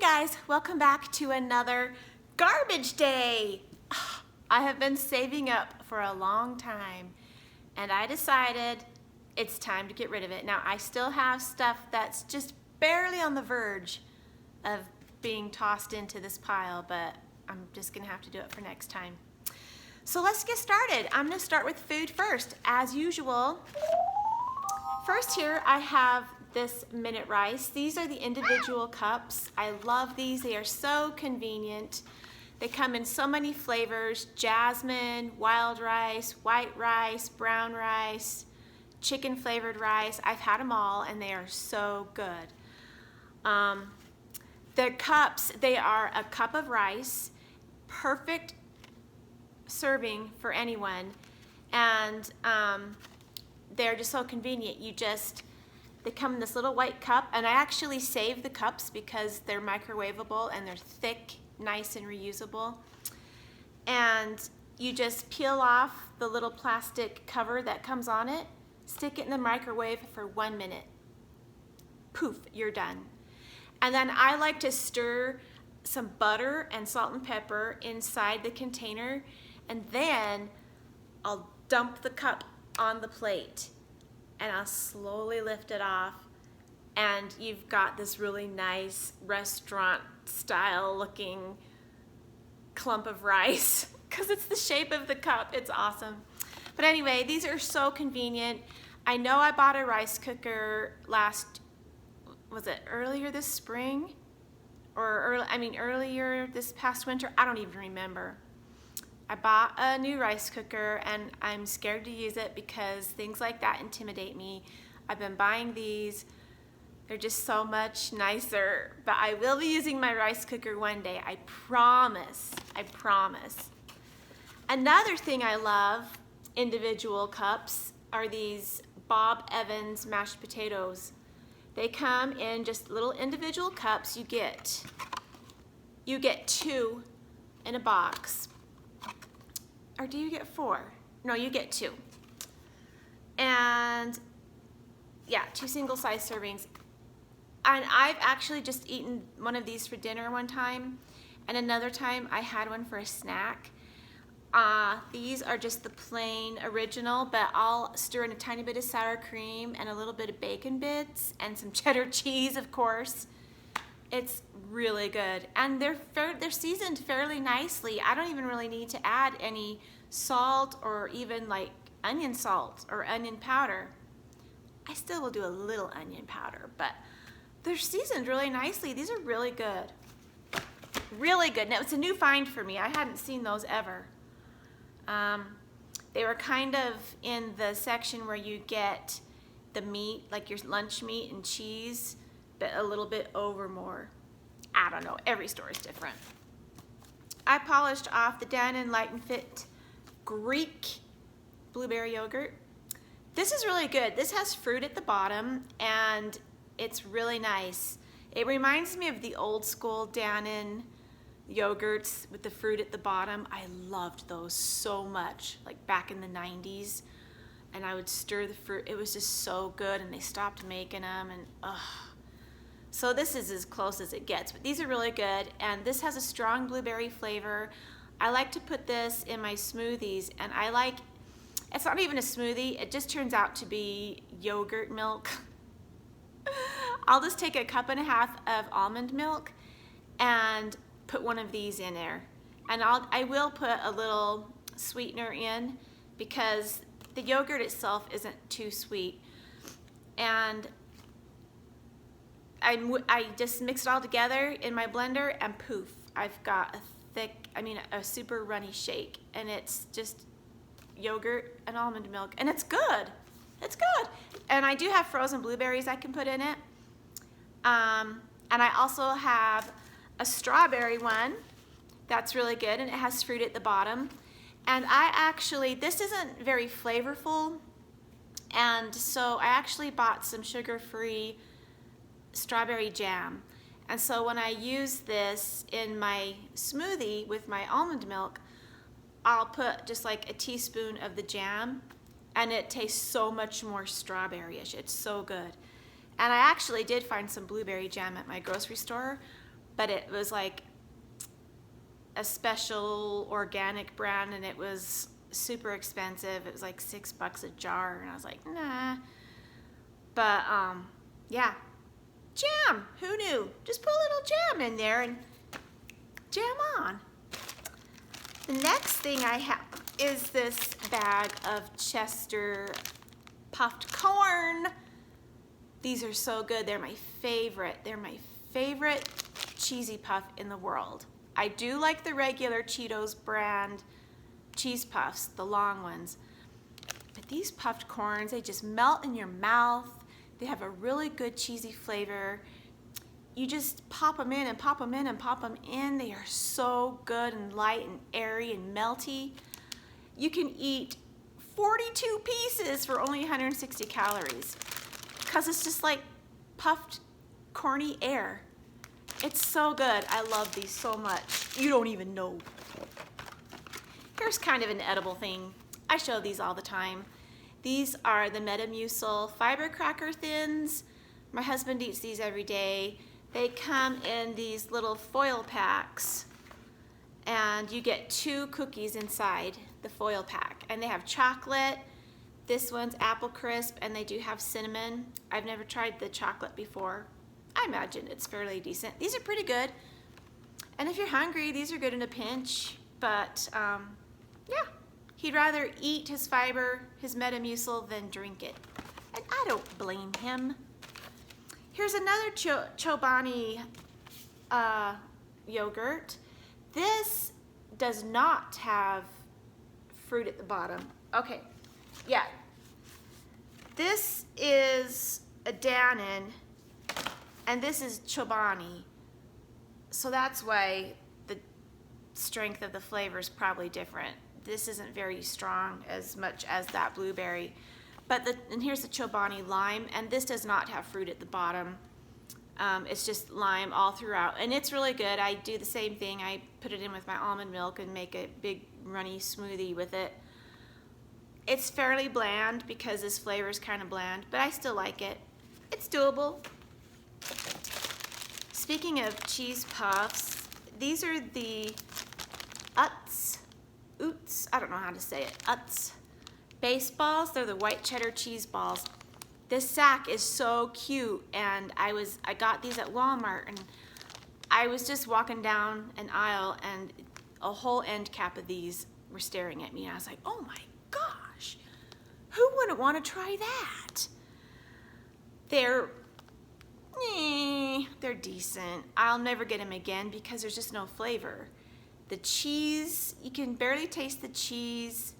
guys, welcome back to another garbage day. I have been saving up for a long time and I decided it's time to get rid of it. Now I still have stuff that's just barely on the verge of being tossed into this pile, but I'm just gonna have to do it for next time. So let's get started. I'm gonna start with food first, as usual. First here I have this minute rice. These are the individual cups. I love these. They are so convenient. They come in so many flavors: jasmine, wild rice, white rice, brown rice, chicken flavored rice. I've had them all and they are so good. The cups, they are a cup of rice, perfect serving for anyone, and they're just so convenient. They come in this little white cup, and I actually save the cups because they're microwavable and they're thick, nice and reusable. And you just peel off the little plastic cover that comes on it, stick it in the microwave for 1 minute. Poof, you're done. And then I like to stir some butter and salt and pepper inside the container, and then I'll dump the cup on the plate and I'll slowly lift it off, and you've got this really nice restaurant style looking clump of rice because it's the shape of the cup. It's awesome. But anyway, these are so convenient. I know I bought a rice cooker earlier this spring? Earlier this past winter? I don't even remember. I bought a new rice cooker and I'm scared to use it because things like that intimidate me. I've been buying these. They're just so much nicer. But I will be using my rice cooker one day. I promise. I promise. Another thing I love, individual cups, are these Bob Evans mashed potatoes. They come in just little individual cups. You get 2 in a box. Or do you get 4? No, you get 2. And yeah, 2 single-size servings. And I've actually just eaten one of these for dinner one time, and another time I had one for a snack. These are just the plain original, but I'll stir in a tiny bit of sour cream and a little bit of bacon bits and some cheddar cheese, of course. It's really good, and they're seasoned fairly nicely. I don't even really need to add any salt or even like onion salt or onion powder. I still will do a little onion powder, but they're seasoned really nicely. These are really good. Really good. Now, it's a new find for me. I hadn't seen those ever. They were kind of in the section where you get the meat, like your lunch meat and cheese, but a little bit over more. I don't know, every store is different. I polished off the Dannon Light and Fit Greek blueberry yogurt. This is really good. This has fruit at the bottom and it's really nice. It reminds me of the old school Dannon yogurts with the fruit at the bottom. I loved those so much, like back in the 90s. And I would stir the fruit. It was just so good, and they stopped making them, and so this is as close as it gets, but these are really good, and this has a strong blueberry flavor. I like to put this in my smoothies, and it's not even a smoothie, it just turns out to be yogurt milk. I'll just take a 1.5 cups of almond milk and put one of these in there, and I will put a little sweetener in because the yogurt itself isn't too sweet, and I just mix it all together in my blender, and poof, I've got a super runny shake, and it's just yogurt and almond milk, and it's good. It's good. And I do have frozen blueberries I can put in it. And I also have a strawberry one that's really good, and it has fruit at the bottom. And this isn't very flavorful, and so I actually bought some sugar-free strawberry jam. And so when I use this in my smoothie with my almond milk, I'll put just like a teaspoon of the jam, and it tastes so much more strawberry-ish. It's so good. And I actually did find some blueberry jam at my grocery store, but it was like a special organic brand, and it was super expensive. It was like $6 a jar, and I was like, nah. But yeah, jam. Who knew? Just put a little jam in there and jam on. The next thing I have is this bag of Chester puffed corn. These are so good. They're my favorite. They're my favorite cheesy puff in the world. I do like the regular Cheetos brand cheese puffs, the long ones. But these puffed corns, they just melt in your mouth. They have a really good cheesy flavor. You just pop them in and pop them in and pop them in. They are so good and light and airy and melty. You can eat 42 pieces for only 160 calories because it's just like puffed corny air. It's so good. I love these so much. You don't even know. Here's kind of an edible thing. I show these all the time. These are the Metamucil fiber cracker thins. My husband eats these every day. They come in these little foil packs, and you get 2 cookies inside the foil pack, and they have chocolate. This one's apple crisp, and they do have cinnamon. I've never tried the chocolate before. I imagine it's fairly decent. These are pretty good, and if you're hungry, these are good in a pinch. But yeah, he'd rather eat his fiber, his Metamucil, than drink it, and I don't blame him. Here's another Chobani yogurt. This does not have fruit at the bottom. Okay, yeah. This is a Dannon, and this is Chobani. So that's why the strength of the flavor is probably different. This isn't very strong as much as that blueberry. And here's the Chobani Lime, and this does not have fruit at the bottom. It's just lime all throughout, and it's really good. I do the same thing. I put it in with my almond milk and make a big runny smoothie with it. It's fairly bland because this flavor is kind of bland, but I still like it. It's doable. Speaking of cheese puffs, these are the Uts Oots. I don't know how to say it. Uts base balls. They're the white cheddar cheese balls. This sack is so cute, and I got these at Walmart, and I was just walking down an aisle, and a whole end cap of these were staring at me, and I was like, oh my gosh, who wouldn't want to try that? They're decent. I'll never get them again because there's just no flavor. The cheese, you can barely taste the cheese.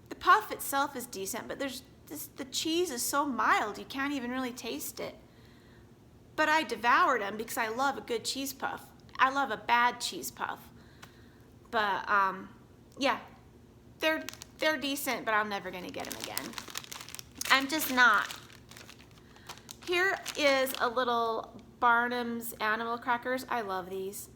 The puff itself is decent, but the cheese is so mild you can't even really taste it. But I devoured them because I love a good cheese puff. I love a bad cheese puff. But yeah, they're decent, but I'm never gonna get them again. I'm just not. Here is a little Barnums Animal Crackers. I love these.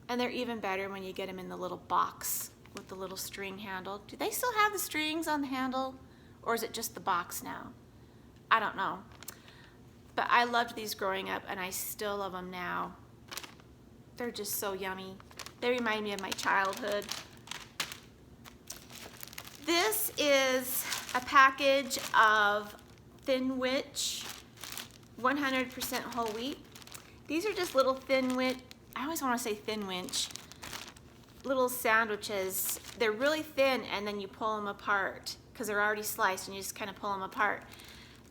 And they're even better when you get them in the little box with the little string handle. Do they still have the strings on the handle? Or is it just the box now? I don't know. But I loved these growing up, and I still love them now. They're just so yummy. They remind me of my childhood. This is a package of Thin Witch 100% whole wheat. These are just little Thin Witch, I always want to say Thin Winch, little sandwiches. They're really thin, and then you pull them apart because they're already sliced, and you just kind of pull them apart.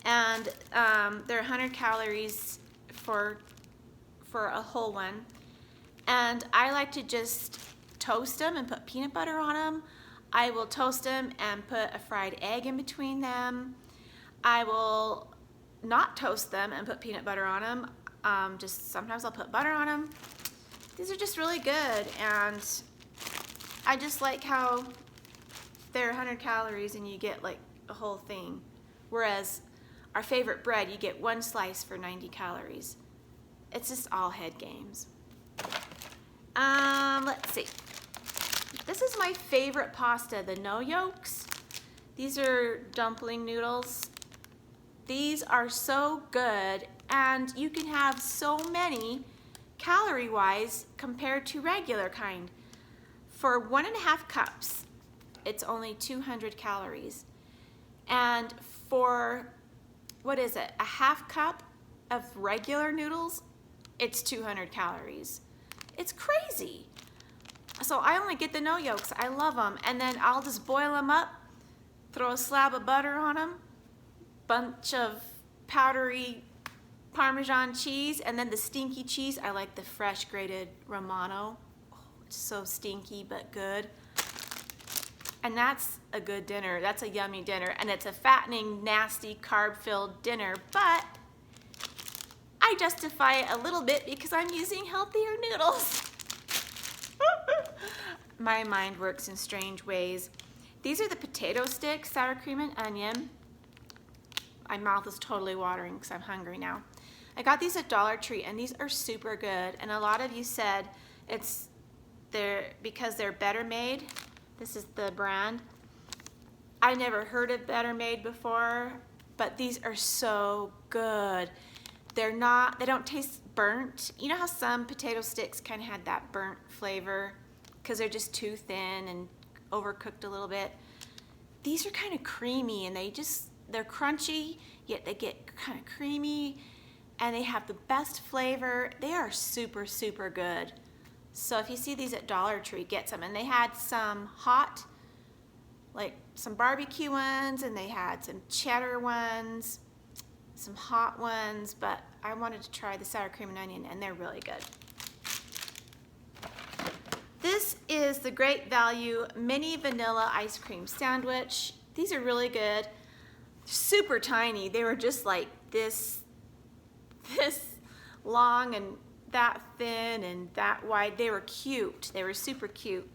And they're 100 calories for a whole one. And I like to just toast them and put peanut butter on them. I will toast them and put a fried egg in between them. I will not toast them and put peanut butter on them. Just sometimes I'll put butter on them. These are just really good, and I just like how they're 100 calories and you get like a whole thing. Whereas our favorite bread, you get one slice for 90 calories. It's just all head games. Let's see. This is my favorite pasta, the no yolks. These are dumpling noodles. These are so good, and you can have so many calorie-wise compared to regular kind. For 1.5 cups, it's only 200 calories. And for, what is it, a half cup of regular noodles, it's 200 calories. It's crazy. So I only get the no yolks. I love them. And then I'll just boil them up, throw a slab of butter on them, bunch of powdery Parmesan cheese, and then the stinky cheese. I like the fresh grated Romano. Oh, it's so stinky but good. And that's a good dinner. That's a yummy dinner. And it's a fattening, nasty, carb-filled dinner, but I justify it a little bit because I'm using healthier noodles. My mind works in strange ways. These are the potato sticks, sour cream and onion. My mouth is totally watering because I'm hungry now. I got these at Dollar Tree, and these are super good. And a lot of you said because they're Better Made. This is the brand. I never heard of Better Made before, but these are so good. They don't taste burnt. You know how some potato sticks kind of had that burnt flavor because they're just too thin and overcooked a little bit? These are kind of creamy, and they're crunchy, yet they get kind of creamy, and they have the best flavor. They are super, super good. So if you see these at Dollar Tree, get some. And they had some hot, like some barbecue ones, and they had some cheddar ones, some hot ones, but I wanted to try the sour cream and onion, and they're really good. This is the Great Value Mini Vanilla Ice Cream Sandwich. These are really good. Super tiny. They were just like this long and that thin and that wide. They were cute. They were super cute.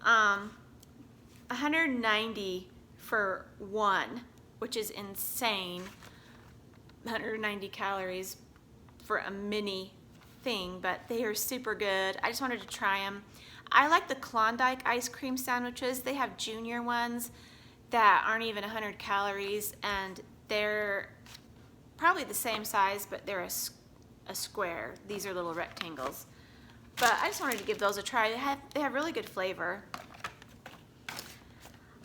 190 for one, which is insane. 190 calories for a mini thing, but they are super good. I just wanted to try them. I like the Klondike ice cream sandwiches. They have junior ones that aren't even 100 calories, and they're probably the same size, but they're a square. These are little rectangles. But I just wanted to give those a try. They have really good flavor.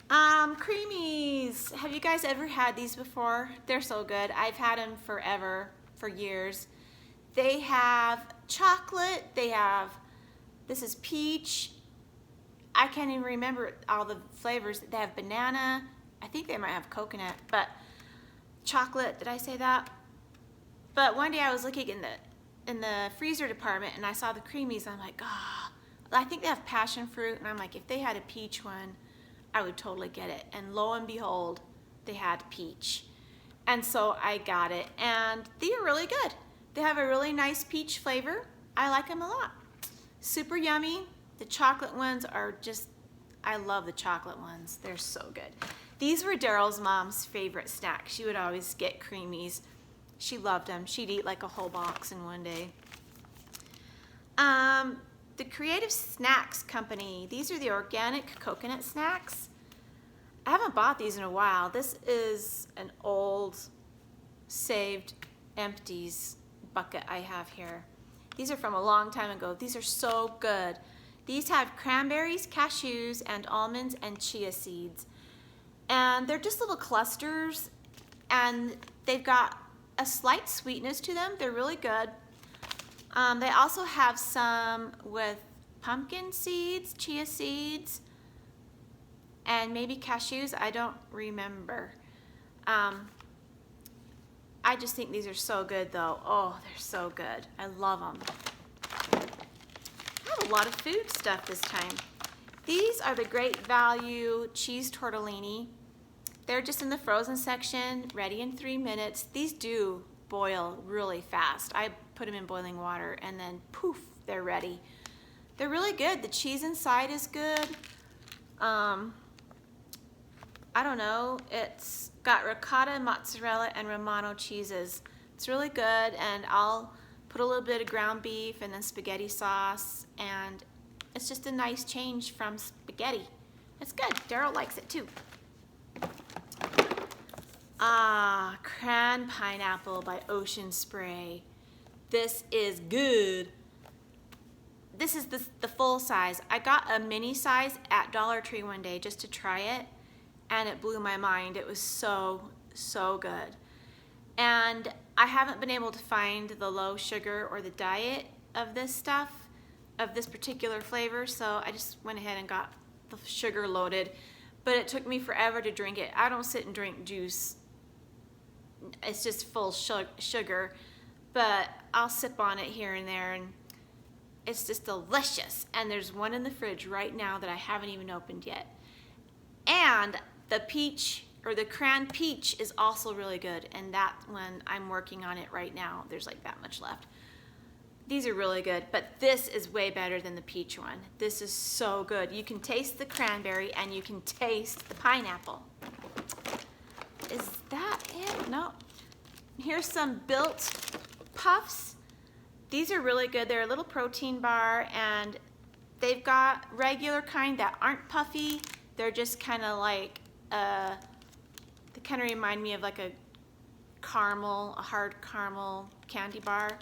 Creamies. Have you guys ever had these before? They're so good. I've had them forever, for years. They have chocolate. This is peach. I can't even remember all the flavors. They have banana. I think they might have coconut, but chocolate. Did I say that? But one day I was looking in the freezer department, and I saw the Creamies, and I'm like, I think they have passion fruit, and I'm like, if they had a peach one, I would totally get it. And lo and behold, they had peach. And so I got it, and they are really good. They have a really nice peach flavor. I like them a lot. Super yummy. The chocolate ones are just, I love the chocolate ones. They're so good. These were Daryl's mom's favorite snack. She would always get Creamies. She loved them. She'd eat like a whole box in one day. The Creative Snacks Company. These are the organic coconut snacks. I haven't bought these in a while. This is an old saved Empties bucket I have here. These are from a long time ago. These are so good. These have cranberries, cashews, and almonds and chia seeds. And they're just little clusters, and they've got a slight sweetness to them. They're really good. They also have some with pumpkin seeds, chia seeds, and maybe cashews. I don't remember. I just think these are so good, though. Oh, they're so good. I love them. I have a lot of food stuff this time. These are the Great Value Cheese Tortellini. They're just in the frozen section, ready in 3 minutes. These do boil really fast. I put them in boiling water, and then poof, they're ready. They're really good. The cheese inside is good. I don't know. It's got ricotta, mozzarella, and Romano cheeses. It's really good, and I'll put a little bit of ground beef and then spaghetti sauce, and it's just a nice change from spaghetti. It's good. Daryl likes it too. Crayon Pineapple by Ocean Spray. This is good. this is the full size. I got a mini size at Dollar Tree one day just to try it, and it blew my mind. It was so, so good. And I haven't been able to find the low sugar or the diet of this stuff, of this particular flavor, so I just went ahead and got the sugar loaded, but it took me forever to drink it. I don't sit and drink juice. It's just full sugar, but I'll sip on it here and there, and it's just delicious. And there's one in the fridge right now that I haven't even opened yet. And the peach, or the cran peach, is also really good, and that one I'm working on it right now. There's like that much left. These are really good, but this is way better than the peach one. This is so good. You can taste the cranberry and you can taste the pineapple. Is that it? No. Here's some Built Puffs. These are really good. They're a little protein bar, and they've got regular kind that aren't puffy. They're just kind of like, they kind of remind me of like a caramel, a hard caramel candy bar.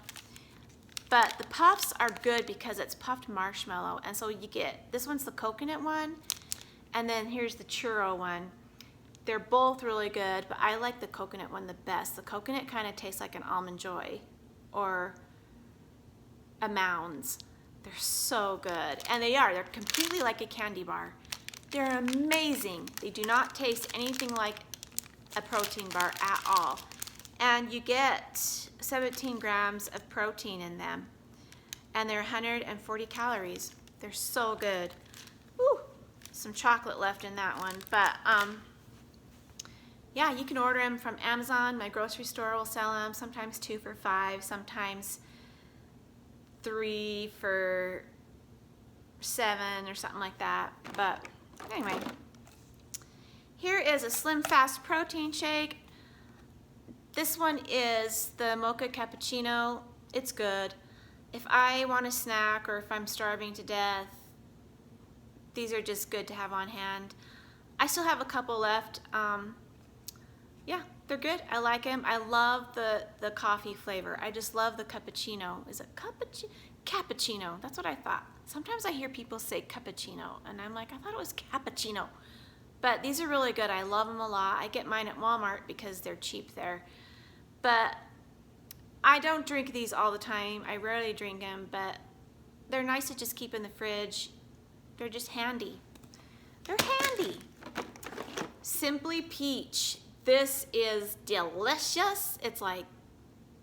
But the puffs are good because it's puffed marshmallow, and so you get, this one's the coconut one, and then here's the churro one. They're both really good, but I like the coconut one the best. The coconut kind of tastes like an Almond Joy or a Mounds. They're so good, and they're completely like a candy bar. They're amazing. They do not taste anything like a protein bar at all. And you get 17 grams of protein in them, and they're 140 calories. They're so good. Woo, some chocolate left in that one, but yeah, you can order them from Amazon. My grocery store will sell them, sometimes 2 for $5, sometimes 3 for $7 or something like that. But anyway, here is a SlimFast protein shake. This one is the mocha cappuccino. It's good. If I want a snack or if I'm starving to death, these are just good to have on hand. I still have a couple left. Yeah, they're good. I like them. I love the coffee flavor. I just love the cappuccino. Is it cappuccino? Cappuccino. That's what I thought. Sometimes I hear people say cappuccino, and I'm like, I thought it was cappuccino. But these are really good. I love them a lot. I get mine at Walmart because they're cheap there. But I don't drink these all the time. I rarely drink them, but they're nice to just keep in the fridge. They're just handy. They're handy. Simply Peach. This is delicious. It's like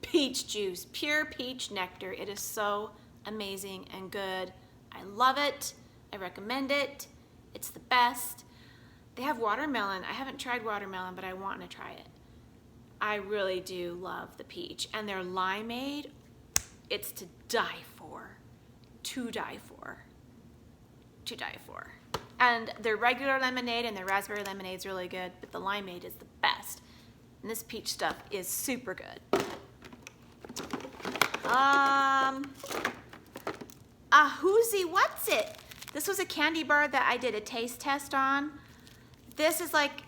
peach juice, pure peach nectar. It is so amazing and good. I love it. I recommend it. It's the best. They have watermelon. I haven't tried watermelon, but I want to try it. I really do love the peach. And their limeade, it's to die for. To die for. To die for. And their regular lemonade and their raspberry lemonade is really good, but the limeade is the best. And this peach stuff is super good. Whoosie, what's it? This was a candy bar that I did a taste test on. This is like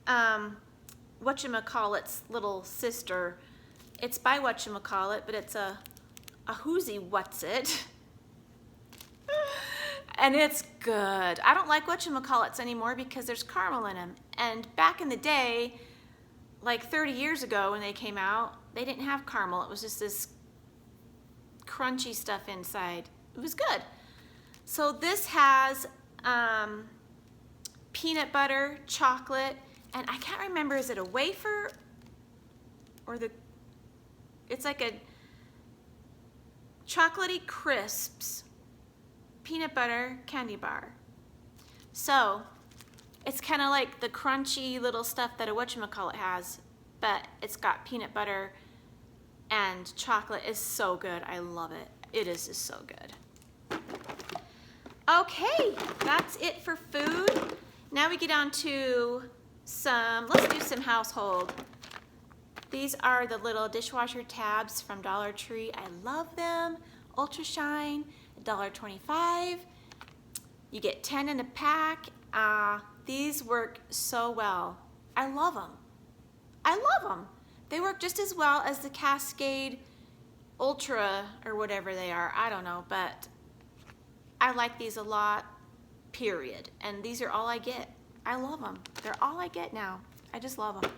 whatchamacallit's little sister. It's by whatchamacallit, but it's a Whoosie what's it. And it's good. I don't like whatchamacallits anymore because there's caramel in them. And back in the day, like 30 years ago when they came out, they didn't have caramel. It was just this crunchy stuff inside. It was good. So this has peanut butter, chocolate, and I can't remember, is it a wafer or it's like a chocolatey crisps peanut butter candy bar. So it's kind of like the crunchy little stuff that a whatchamacallit has, but it's got peanut butter and chocolate. Is so good. I love it. It is just so good. Okay, that's it for food. Now we get on to let's do some household. These are the little dishwasher tabs from Dollar Tree. I love them. Ultra Shine, $1.25. You get 10 in a pack. These work so well. I love them. I love them. They work just as well as the Cascade Ultra or whatever they are. I don't know, but I like these a lot, period. And these are all I get. I love them. They're all I get now. I just love them.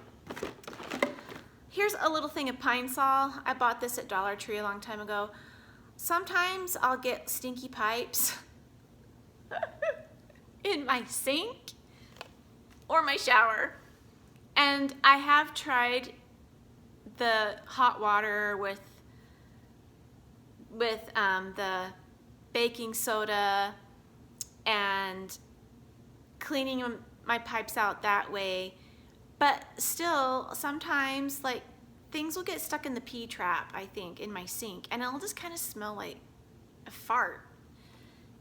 Here's a little thing of Pine Sol. I bought this at Dollar Tree a long time ago. Sometimes I'll get stinky pipes in my sink or my shower. And I have tried the hot water with the baking soda and cleaning my pipes out that way. But still, sometimes like things will get stuck in the pee trap, I think, in my sink, and it'll just kind of smell like a fart.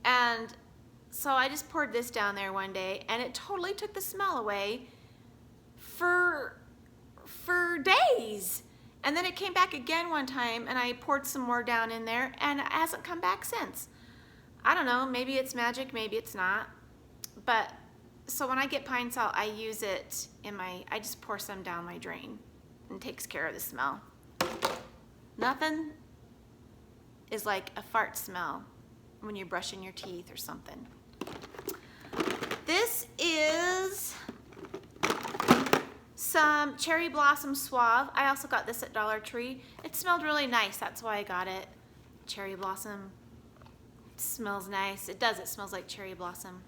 And so I just poured this down there one day, and it totally took the smell away for days. And then it came back again one time, and I poured some more down in there, and it hasn't come back since. I don't know, maybe it's magic, maybe it's not. But so when I get Pine Sol, I use it I just pour some down my drain, and it takes care of the smell. Nothing is like a fart smell when you're brushing your teeth or something. This is some Cherry Blossom Suave. I also got this at Dollar Tree. It smelled really nice, that's why I got it. Cherry Blossom. It smells nice. It does, it smells like cherry blossom.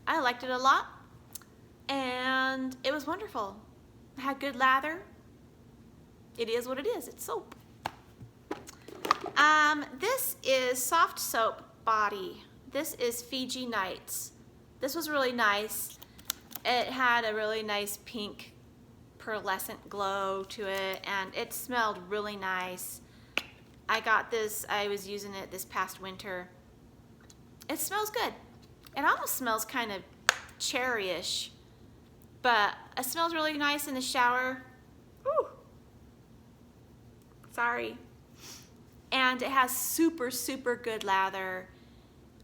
I liked it a lot, and it was wonderful. It had good lather. It is what it is, it's soap. This is Soft Soap Body. This is Fiji Nights. This was really nice. It had a really nice pink pearlescent glow to it, and it smelled really nice. I got this, I was using it this past winter. It smells good. It almost smells kind of cherryish, but it smells really nice in the shower. Ooh. Sorry. And it has super, super good lather.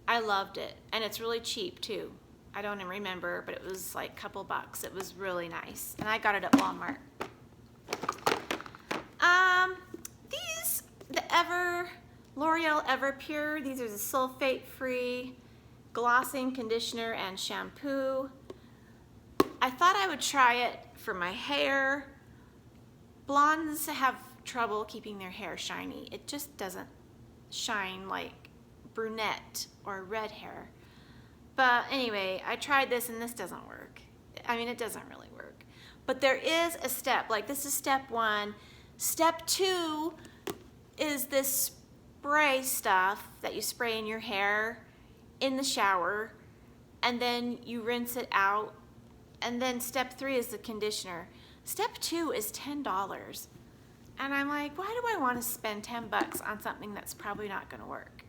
I loved it, and it's really cheap too. I don't even remember, but it was like a couple bucks. It was really nice, and I got it at Walmart. The L'Oreal Everpure. These are the sulfate-free glossing conditioner and shampoo. I thought I would try it for my hair. Blondes have trouble keeping their hair shiny. It just doesn't shine like brunette or red hair. But anyway, I tried this, and this doesn't work. I mean, it doesn't really work. But there is a step, like this is step 1. Step 2 is this spray stuff that you spray in your hair in the shower, and then you rinse it out. And then step 3 is the conditioner. Step 2 is $10. And I'm like, why do I want to spend 10 bucks on something that's probably not going to work?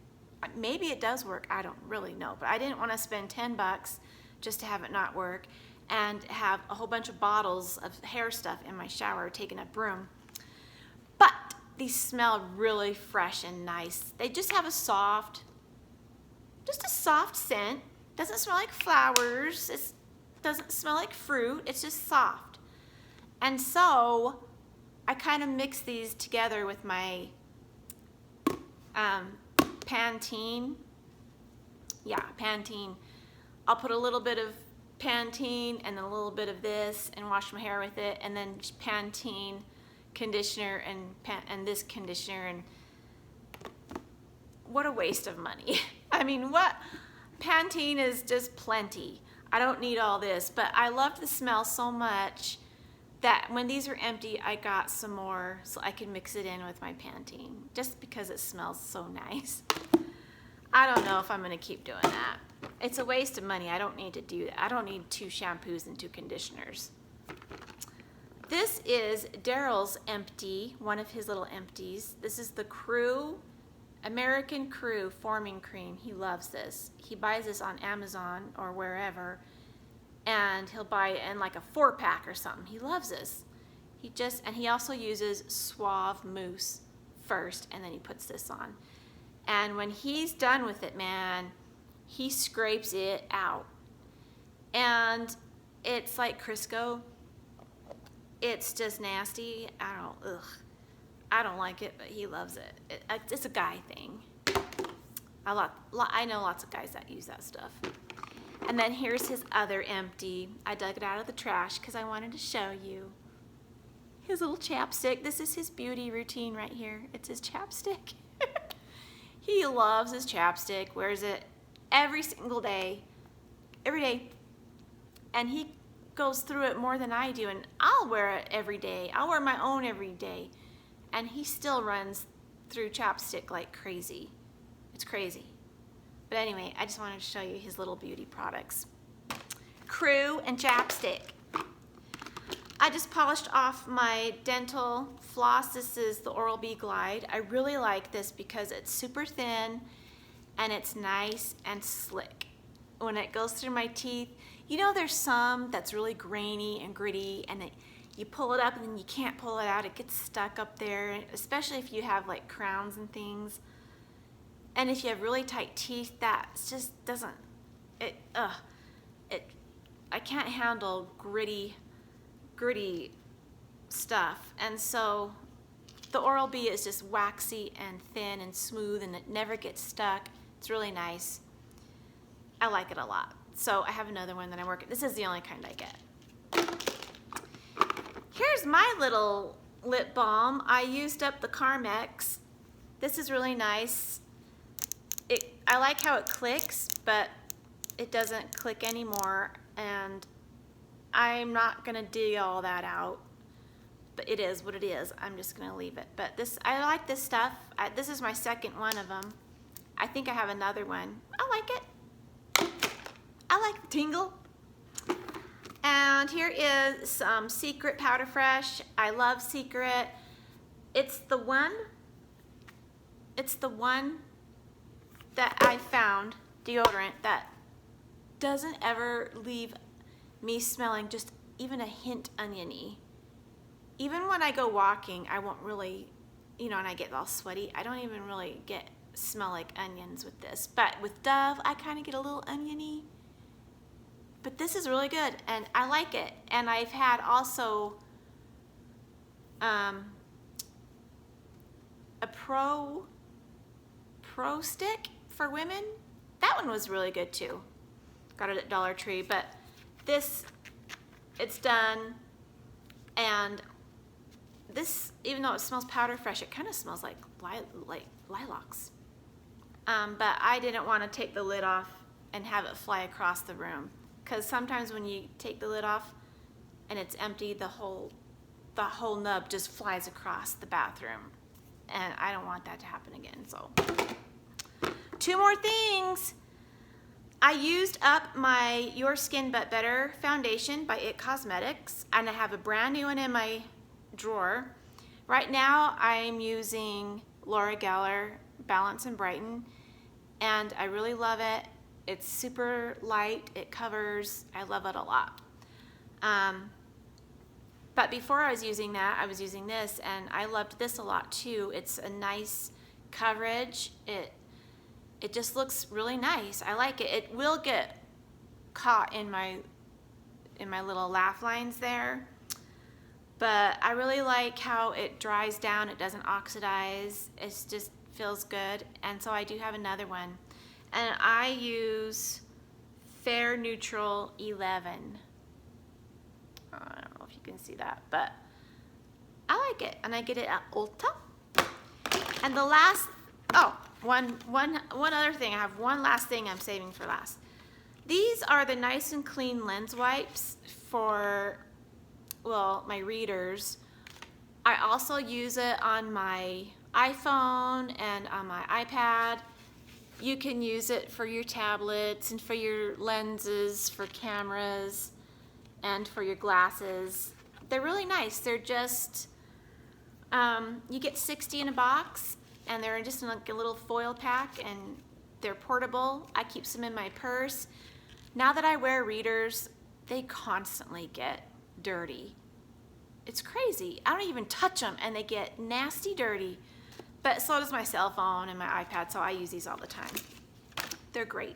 Maybe it does work, I don't really know, but I didn't want to spend 10 bucks just to have it not work and have a whole bunch of bottles of hair stuff in my shower taking up room. But these smell really fresh and nice. They just have just a soft scent. Doesn't smell like flowers. It doesn't smell like fruit. It's just soft. And so I kind of mix these together with my Pantene. Yeah, Pantene. I'll put a little bit of Pantene and then a little bit of this and wash my hair with it, and then Pantene conditioner and this conditioner, and what a waste of money. I mean, what? Pantene is just plenty. I don't need all this, but I loved the smell so much that when these were empty, I got some more so I could mix it in with my Pantene, just because it smells so nice. I don't know if I'm gonna keep doing that. It's a waste of money. I don't need to do that. I don't need 2 shampoos and 2 conditioners. This is Daryl's Empty, one of his little empties. This is the Crew, American Crew Forming Cream. He loves this. He buys this on Amazon or wherever, and he'll buy it in like a 4-pack or something. He loves this. And he also uses Suave Mousse first, and then he puts this on. And when he's done with it, man, he scrapes it out. And it's like Crisco. It's just nasty. I don't like it, but he loves it. It's a guy thing. I know lots of guys that use that stuff. And then here's his other empty. I dug it out of the trash because I wanted to show you. His little chapstick. This is his beauty routine right here. It's his chapstick. He loves his chapstick, wears it every single day, every day. And he goes through it more than I do, and I'll wear it every day. I'll wear my own every day. And he still runs through chapstick like crazy. It's crazy. But anyway, I just wanted to show you his little beauty products. Crew and chapstick. I just polished off my dental floss. This is the Oral-B Glide. I really like this because it's super thin and it's nice and slick. When it goes through my teeth, you know there's some that's really grainy and gritty and you pull it up and then you can't pull it out. It gets stuck up there, especially if you have like crowns and things. And if you have really tight teeth, that just doesn't, I can't handle gritty stuff. And so the Oral-B is just waxy and thin and smooth and it never gets stuck. It's really nice. I like it a lot. So I have another one that I work at. This is the only kind I get. Here's my little lip balm. I used up the Carmex. This is really nice. I like how it clicks, but it doesn't click anymore, and I'm not gonna dig all that out, but it is what it is. I'm just gonna leave it. But I like this stuff. This is my second one of them. I think I have another one. I like it. I like the tingle. And here is some Secret Powder Fresh. I love Secret. It's the one that I found, deodorant, that doesn't ever leave me smelling just even a hint oniony. Even when I go walking, I won't really, and I get all sweaty, I don't even really smell like onions with this. But with Dove, I kind of get a little oniony. But this is really good, and I like it. And I've had also a Pro Stick for women. That one was really good too. Got it at Dollar Tree, but this, it's done. And this, even though it smells powder fresh, it kind of smells like lilacs. But I didn't want to take the lid off and have it fly across the room, because sometimes when you take the lid off and it's empty, the whole nub just flies across the bathroom, and I don't want that to happen again. So 2 more things. I used up my Your Skin But Better foundation by IT Cosmetics, and I have a brand new one in my drawer. Right now I'm using Laura Geller Balance and Brighten, and I really love it. It's super light, it covers, I love it a lot. But before I was using that, I was using this, and I loved this a lot too. It's a nice coverage. It just looks really nice. I like it. It will get caught in my little laugh lines there, but I really like how it dries down. It doesn't oxidize. It just feels good. And so I do have another one, and I use Fair Neutral 11. I don't know if you can see that, but I like it, and I get it at Ulta. And the last, one other thing. I have one last thing I'm saving for last. These are the Nice and Clean lens wipes for, well, my readers. I also use it on my iPhone and on my iPad. You can use it for your tablets and for your lenses, for cameras, and for your glasses. They're really nice. They're just, you get 60 in a box, and they're just in like a little foil pack, and they're portable. I keep some in my purse. Now that I wear readers, they constantly get dirty. It's crazy. I don't even touch them, and they get nasty dirty. But so does my cell phone and my iPad, so I use these all the time. They're great.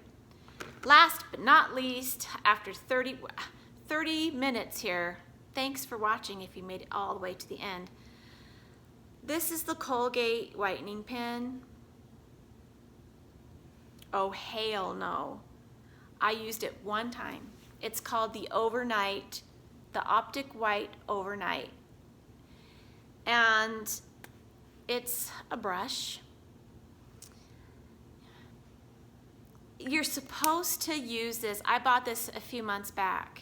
Last but not least, after 30 minutes here, thanks for watching if you made it all the way to the end. This is the Colgate Whitening Pen. Oh, hell no. I used it one time. It's called the Overnight, the Optic White Overnight. And it's a brush. You're supposed to use this. I bought this a few months back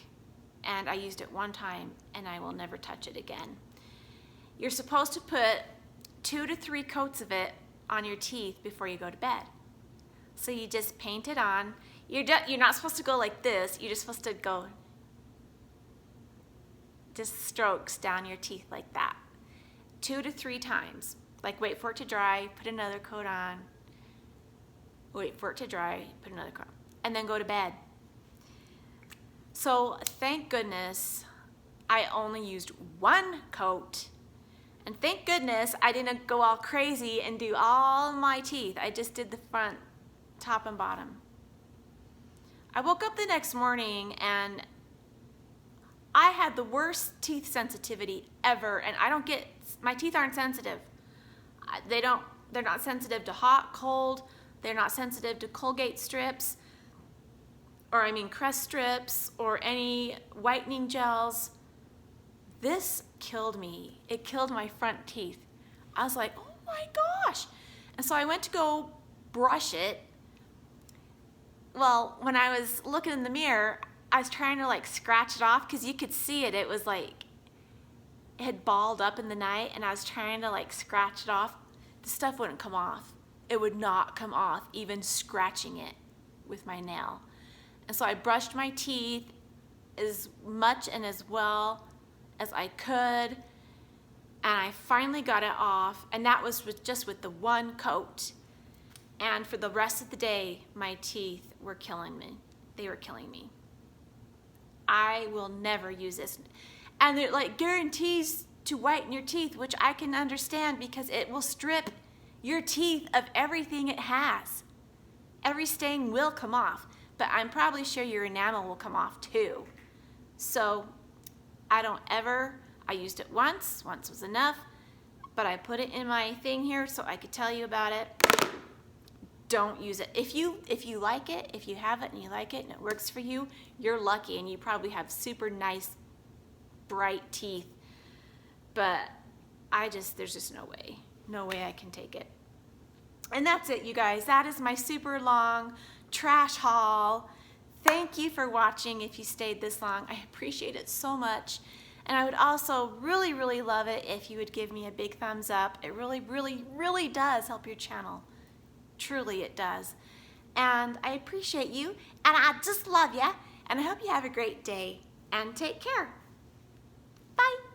and I used it one time and I will never touch it again. You're supposed to put 2 to 3 coats of it on your teeth before you go to bed. So you just paint it on. You're not supposed to go like this. You're just supposed to go just strokes down your teeth like that. 2 to 3 times. Like wait for it to dry, put another coat on. Wait for it to dry, put another coat on. And then go to bed. So thank goodness I only used 1 coat. And thank goodness I didn't go all crazy and do all my teeth. I just did the front, top and bottom. I woke up the next morning and I had the worst teeth sensitivity ever, and my teeth aren't sensitive. They're not sensitive to hot, cold, they're not sensitive to Colgate strips, Crest strips, or any whitening gels. This killed me. It killed my front teeth. I was like, oh my gosh. And so I went to go brush it. Well, when I was looking in the mirror, I was trying to like scratch it off because you could see it. It was like, it had balled up in the night and I was trying to like scratch it off. The stuff wouldn't come off. It would not come off, even scratching it with my nail. And so I brushed my teeth as much and as well as I could. And I finally got it off. And that was just with the 1 coat. And for the rest of the day, my teeth were killing me. They were killing me. I will never use this. And it like guarantees to whiten your teeth, which I can understand because it will strip your teeth of everything it has. Every stain will come off, but I'm probably sure your enamel will come off too. So I used it once was enough, but I put it in my thing here so I could tell you about it. Don't use it. If you like it, if you have it and you like it and it works for you, you're lucky and you probably have super nice, bright teeth. But there's just no way I can take it. And that's it, you guys. That is my super long trash haul. Thank you for watching if you stayed this long. I appreciate it so much. And I would also really, really love it if you would give me a big thumbs up. It really, really, really does help your channel. Truly it does. And I appreciate you, and I just love you, and I hope you have a great day, and take care. Bye.